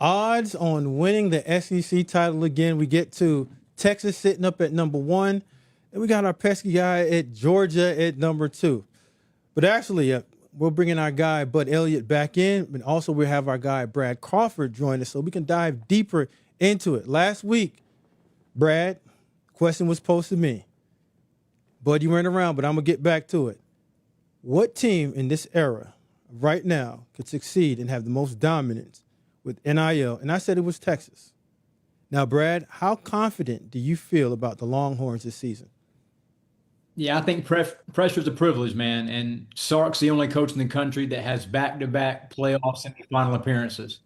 Odds on winning the SEC title again. We get to Texas sitting up at number one, and we got our pesky guy at Georgia at number two. But actually, we're bringing our guy Bud Elliott back in, and also we have our guy Brad Crawford join us so we can dive deeper into it. Last week, Brad, question was posed to me. Bud, you weren't around, but I'm going to get back to it. What team in this era right now could succeed and have the most dominance with NIL? And I said it was Texas. Now, Brad, how confident do you feel about the Longhorns this season? Yeah, I think pressure's a privilege, man. And Sark's the only coach in the country that has back-to-back playoff semifinal appearances.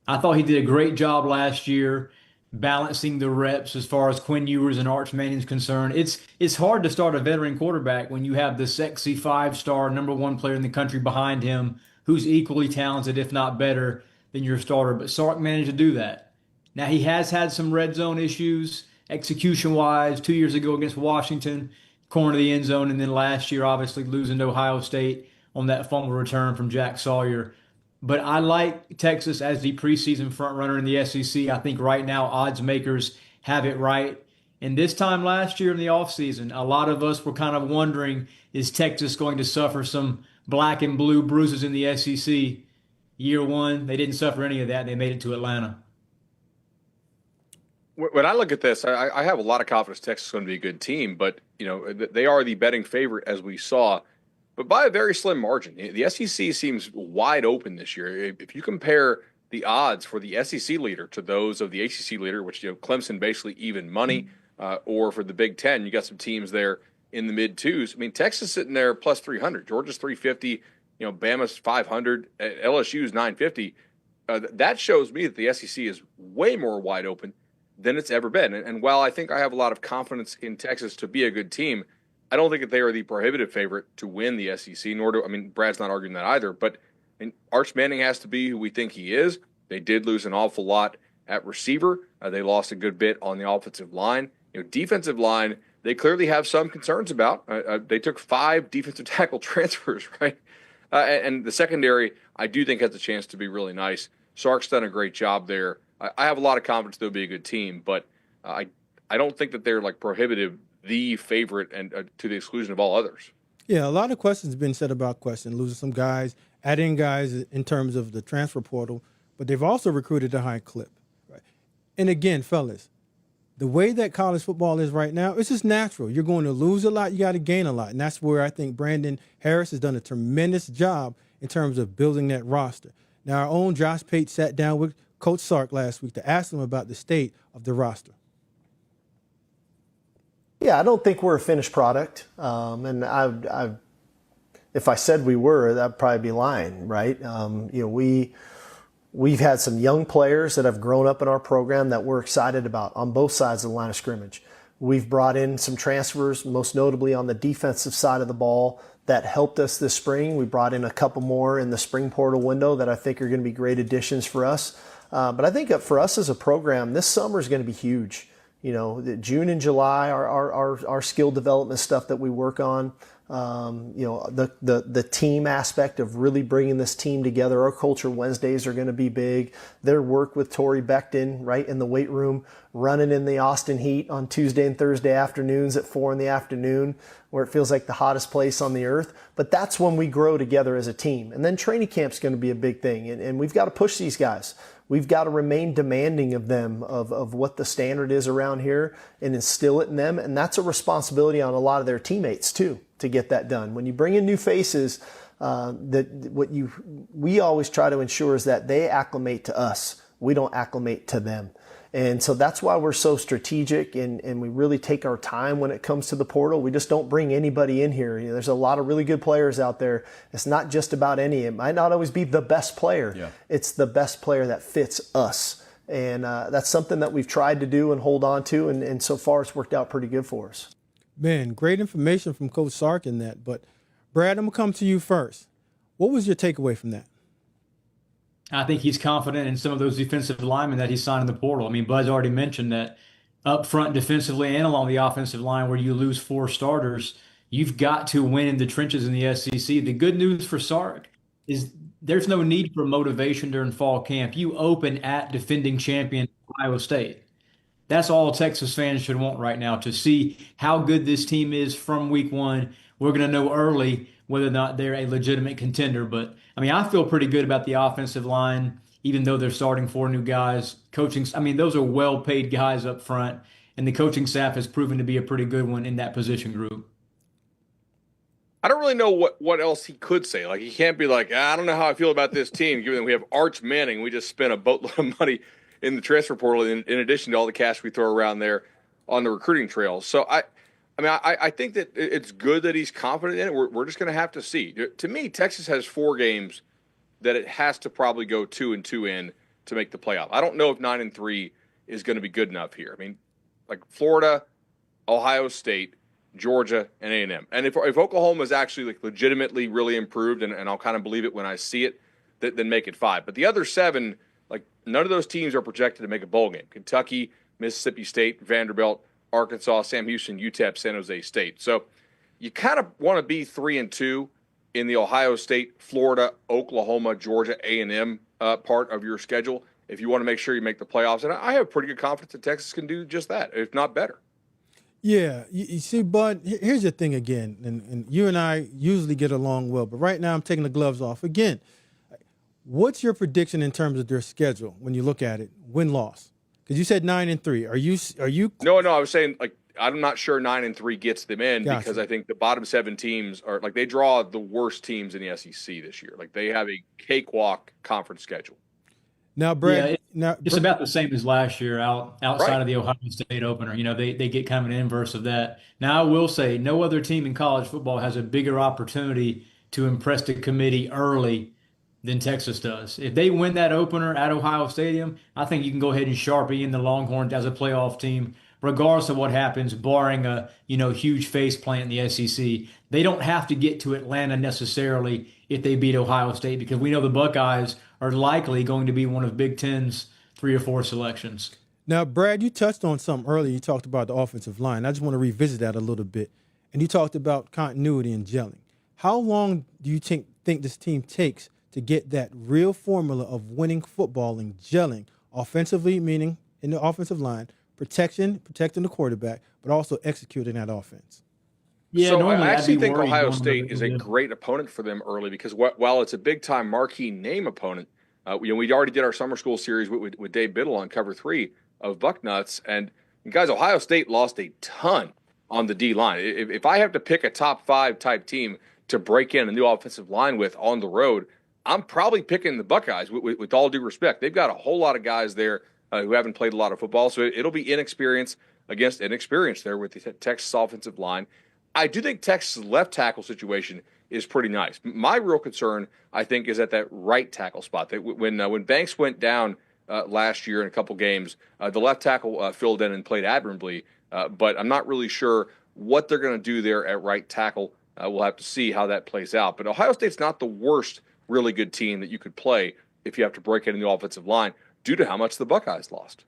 I thought he did a great job last year balancing the reps as far as Quinn Ewers and Arch Manning's concerned. It's hard to start a veteran quarterback when you have the sexy five-star number one player in the country behind him who's equally talented, if not better, than your starter. But Sark managed to do that. Now, he has had some red zone issues execution-wise 2 years ago against Washington, corner of the end zone, and then last year, obviously, losing to Ohio State on that fumble return from Jack Sawyer. But I like Texas as the preseason front runner in the SEC. I think right now odds makers have it right. And this time last year in the offseason, a lot of us were kind of wondering, is Texas going to suffer some black and blue bruises in the SEC? Year one, they didn't suffer any of that. They made it to Atlanta. When I look at this, I have a lot of confidence Texas is going to be a good team, but they are the betting favorite as we saw, but by a very slim margin. The SEC seems wide open this year. If you compare the odds for the SEC leader to those of the ACC leader, which Clemson basically even money, or for the Big Ten, you got some teams there in the mid twos. I mean, Texas sitting there plus 300, Georgia's 350, Bama's 500, LSU's 950. That shows me that the SEC is way more wide open than it's ever been. And while I think I have a lot of confidence in Texas to be a good team, I don't think that they are the prohibitive favorite to win the SEC, Brad's not arguing that either, but Arch Manning has to be who we think he is. They did lose an awful lot at receiver. They lost a good bit on the offensive line. Defensive line, they clearly have some concerns about. They took 5 defensive tackle transfers, right? And the secondary, I do think has a chance to be really nice. Sark's done a great job there. I have a lot of confidence they'll be a good team, but I don't think that they're like prohibitive, the favorite, and to the exclusion of all others. Yeah, a lot of questions have been said about Question, losing some guys, adding guys in terms of the transfer portal, but they've also recruited a high clip. Right? And again, fellas, the way that college football is right now, it's just natural. You're going to lose a lot, you got to gain a lot. And that's where I think Brandon Harris has done a tremendous job in terms of building that roster. Now, our own Josh Pate sat down with Coach Sark last week to ask him about the state of the roster. Yeah, I don't think we're a finished product. And if I said we were, that'd probably be lying, right? We've had some young players that have grown up in our program that we're excited about on both sides of the line of scrimmage. We've brought in some transfers, most notably on the defensive side of the ball, that helped us this spring. We brought in a couple more in the spring portal window that I think are going to be great additions for us. But I think for us as a program, this summer is going to be huge. June and July, our skill development stuff that we work on, the team aspect of really bringing this team together. Our Culture Wednesdays are going to be big. Their work with Tori Becton, right, in the weight room, running in the Austin heat on Tuesday and Thursday afternoons at 4 in the afternoon, where it feels like the hottest place on the earth. But that's when we grow together as a team. And then training camp's going to be a big thing. And we've got to push these guys. We've got to remain demanding of them, of what the standard is around here, and instill it in them. And that's a responsibility on a lot of their teammates, too, to get that done. When you bring in new faces, we always try to ensure is that they acclimate to us. We don't acclimate to them. And so that's why we're so strategic and we really take our time when it comes to the portal. We just don't bring anybody in here. There's a lot of really good players out there. It's not just about any. It might not always be the best player. Yeah. It's the best player that fits us. And that's something that we've tried to do and hold on to. And so far it's worked out pretty good for us. Man, great information from Coach Sark in that. But Brad, I'm going to come to you first. What was your takeaway from that? I think he's confident in some of those defensive linemen that he signed in the portal. I mean, Bud's already mentioned that up front defensively and along the offensive line where you lose 4 starters, you've got to win in the trenches in the SEC. The good news for Sark is there's no need for motivation during fall camp. You open at defending champion Ohio State. That's all Texas fans should want right now to see how good this team is from week one. We're going to know early whether or not they're a legitimate contender. But I mean, I feel pretty good about the offensive line, even though they're starting four new guys. Coaching, I mean, those are well paid guys up front, and the coaching staff has proven to be a pretty good one in that position group. I don't really know what else he could say. Like, he can't be like, I don't know how I feel about this team, given that we have Arch Manning. We just spent a boatload of money in the transfer portal in addition to all the cash we throw around there on the recruiting trail. So, I think that it's good that he's confident in it. We're just going to have to see. To me, Texas has 4 games that it has to probably go 2-2 in to make the playoff. I don't know if 9-3 is going to be good enough here. I mean, like Florida, Ohio State, Georgia, and A&M. And if Oklahoma is actually like legitimately really improved, and I'll kind of believe it when I see it, then make it 5. But the other 7, like none of those teams are projected to make a bowl game. Kentucky, Mississippi State, Vanderbilt, Arkansas, Sam Houston, UTEP, San Jose State. So you kind of want to be 3-2 in the Ohio State, Florida, Oklahoma, Georgia, A&M part of your schedule if you want to make sure you make the playoffs. And I have pretty good confidence that Texas can do just that, if not better. Yeah, you see, Bud, here's the thing again, and you and I usually get along well, but right now I'm taking the gloves off. Again, what's your prediction in terms of their schedule when you look at it, win-loss? Because you said 9-3. Are you? No, I was saying, like, I'm not sure 9-3 gets them in because I think the bottom 7 teams are, like, they draw the worst teams in the SEC this year. Like, they have a cakewalk conference schedule. Now, Brad, it's about the same as last year outside Right. of the Ohio State opener. You know, they get kind of an inverse of that. Now, I will say no other team in college football has a bigger opportunity to impress the committee early than Texas does. If they win that opener at Ohio Stadium, I think you can go ahead and Sharpie in the Longhorns as a playoff team, regardless of what happens, barring a huge face plant in the SEC. They don't have to get to Atlanta necessarily if they beat Ohio State, because we know the Buckeyes are likely going to be one of Big Ten's 3 or 4 selections. Now, Brad, you touched on something earlier. You talked about the offensive line. I just want to revisit that a little bit. And you talked about continuity and gelling. How long do you think this team takes to get that real formula of winning football and gelling offensively, meaning in the offensive line, protecting the quarterback, but also executing that offense? Yeah, so normally I I'd actually be think worried Ohio going into State is a the- great opponent for them early because while it's a big-time marquee name opponent, we already did our summer school series with Dave Biddle on Cover 3 of Bucknuts. And guys, Ohio State lost a ton on the D-line. If I have to pick a top 5 type team to break in a new offensive line with on the road, I'm probably picking the Buckeyes with all due respect. They've got a whole lot of guys there who haven't played a lot of football, so it'll be inexperience against inexperience there with the Texas offensive line. I do think Texas' left tackle situation is pretty nice. My real concern, I think, is at that right tackle spot. When Banks went down last year in a couple games, the left tackle filled in and played admirably, but I'm not really sure what they're going to do there at right tackle. We'll have to see how that plays out. But Ohio State's not the worst really good team that you could play if you have to break into the offensive line due to how much the Buckeyes lost.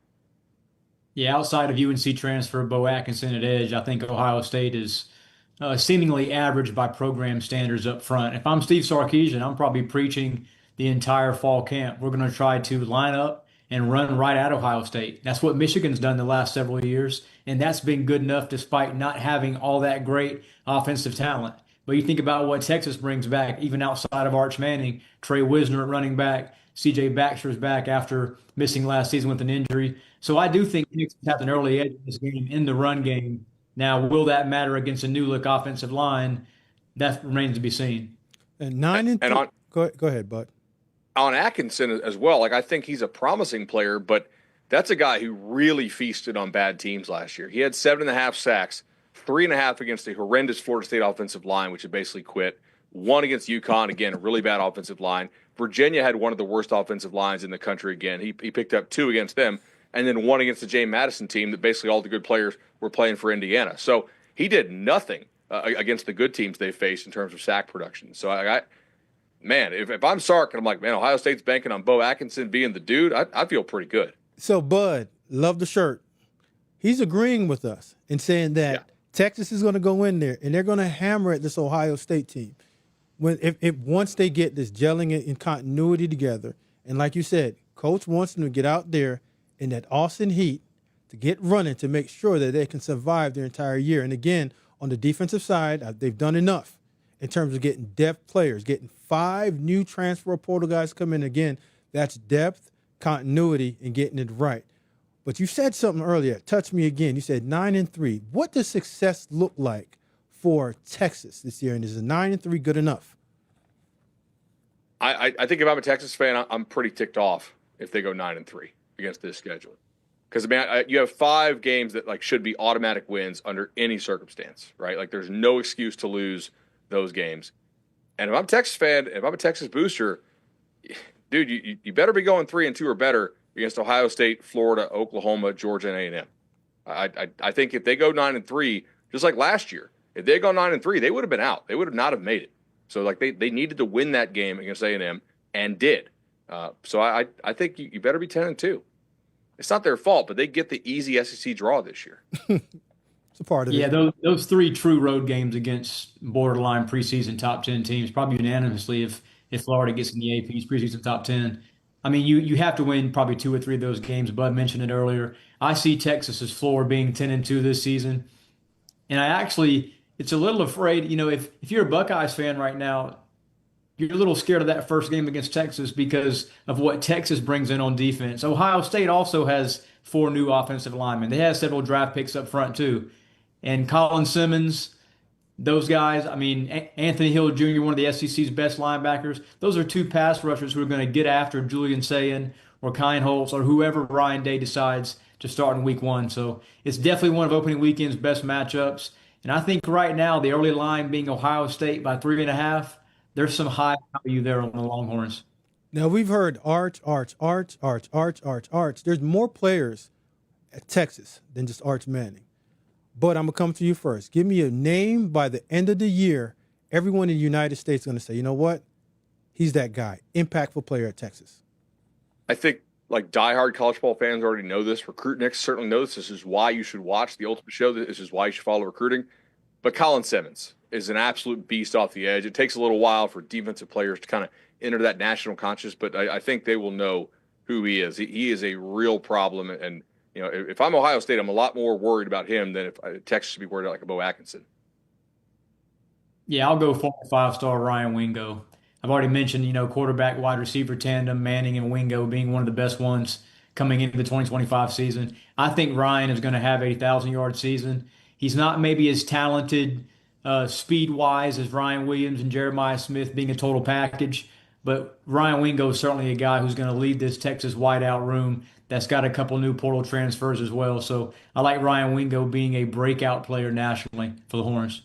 Yeah, outside of UNC transfer Bo Atkinson at edge, I think Ohio State is seemingly average by program standards up front. If I'm Steve Sarkisian, I'm probably preaching the entire fall camp. We're going to try to line up and run right at Ohio State. That's what Michigan's done the last several years, and that's been good enough despite not having all that great offensive talent. But you think about what Texas brings back, even outside of Arch Manning, Trey Wisner at running back, C.J. Baxter's back after missing last season with an injury. So I do think Texas has an early edge in this game in the run game. Now, will that matter against a new look offensive line? That remains to be seen. And 9-3. Go ahead, Bud. On Atkinson as well, like I think he's a promising player, but that's a guy who really feasted on bad teams last year. He had 7.5 sacks, 3.5 against a horrendous Florida State offensive line, which had basically quit. 1 against UConn, again, a really bad offensive line. Virginia had one of the worst offensive lines in the country again. He picked up 2 against them, and then 1 against the James Madison team that basically all the good players were playing for Indiana. So he did nothing against the good teams they faced in terms of sack production. So man, if I'm Sark and I'm like, man, Ohio State's banking on Bo Atkinson being the dude, I feel pretty good. So, Bud, love the shirt. He's agreeing with us in saying that Texas is going to go in there and they're going to hammer at this Ohio State team. if once they get this gelling in continuity together, and like you said, coach wants them to get out there in that Austin heat to get running to make sure that they can survive their entire year. And again, on the defensive side, they've done enough in terms of getting depth players, getting 5 new transfer portal guys come in. Again, that's depth, continuity, and getting it right. But you said something earlier. Touch me again. You said 9-3. What does success look like for Texas this year? And is a 9-3 good enough? I think if I'm a Texas fan, I'm pretty ticked off if they go 9-3 against this schedule. Because, you have 5 games that like should be automatic wins under any circumstance, right? Like there's no excuse to lose those games. And if I'm a Texas fan, if I'm a Texas booster, dude, you better be going 3-2 or better against Ohio State, Florida, Oklahoma, Georgia, and A&M. I think if they go 9-3, just like last year, if they go 9-3, they would have been out. They would have not have made it. So like they needed to win that game against A&M and did. So I think you better be 10-2. It's not their fault, but they get the easy SEC draw this year. It's a part of it. Yeah, those 3 true road games against borderline preseason top 10 teams, probably unanimously if Florida gets in the AP's preseason top 10. I mean, you have to win probably 2 or 3 of those games. Bud mentioned it earlier. I see Texas's floor being 10-2 this season. And it's a little afraid, if you're a Buckeyes fan right now, you're a little scared of that first game against Texas because of what Texas brings in on defense. Ohio State also has 4 new offensive linemen. They have several draft picks up front too. And Colin Simmons, those guys, Anthony Hill Jr., one of the SEC's best linebackers, those are 2 pass rushers who are going to get after Julian Sayin or Kyle Holtz or whoever Ryan Day decides to start in week 1. So it's definitely one of opening weekend's best matchups. And I think right now, the early line being Ohio State by 3.5, there's some high value there on the Longhorns. Now, we've heard Arch. There's more players at Texas than just Arch Manning. But I'm going to come to you first. Give me a name by the end of the year. Everyone in the United States is going to say, you know what? He's that guy. Impactful player at Texas. I think like diehard college football fans already know this. Recruitniks certainly know this. This is why you should watch The Ultimate Show. This is why you should follow recruiting. But Colin Simmons is an absolute beast off the edge. It takes a little while for defensive players to kind of enter that national conscious, but I think they will know who he is. He is a real problem. And, if I'm Ohio State, I'm a lot more worried about him than if Texas should be worried about like a Bo Atkinson. Yeah, I'll go 5-star Ryan Wingo. I've already mentioned, quarterback wide receiver tandem, Manning and Wingo being one of the best ones coming into the 2025 season. I think Ryan is going to have a 1,000-yard season. He's not maybe as talented speed-wise as Ryan Williams and Jeremiah Smith being a total package, but Ryan Wingo is certainly a guy who's going to lead this Texas wideout room that's got a couple new portal transfers as well. So I like Ryan Wingo being a breakout player nationally for the Horns.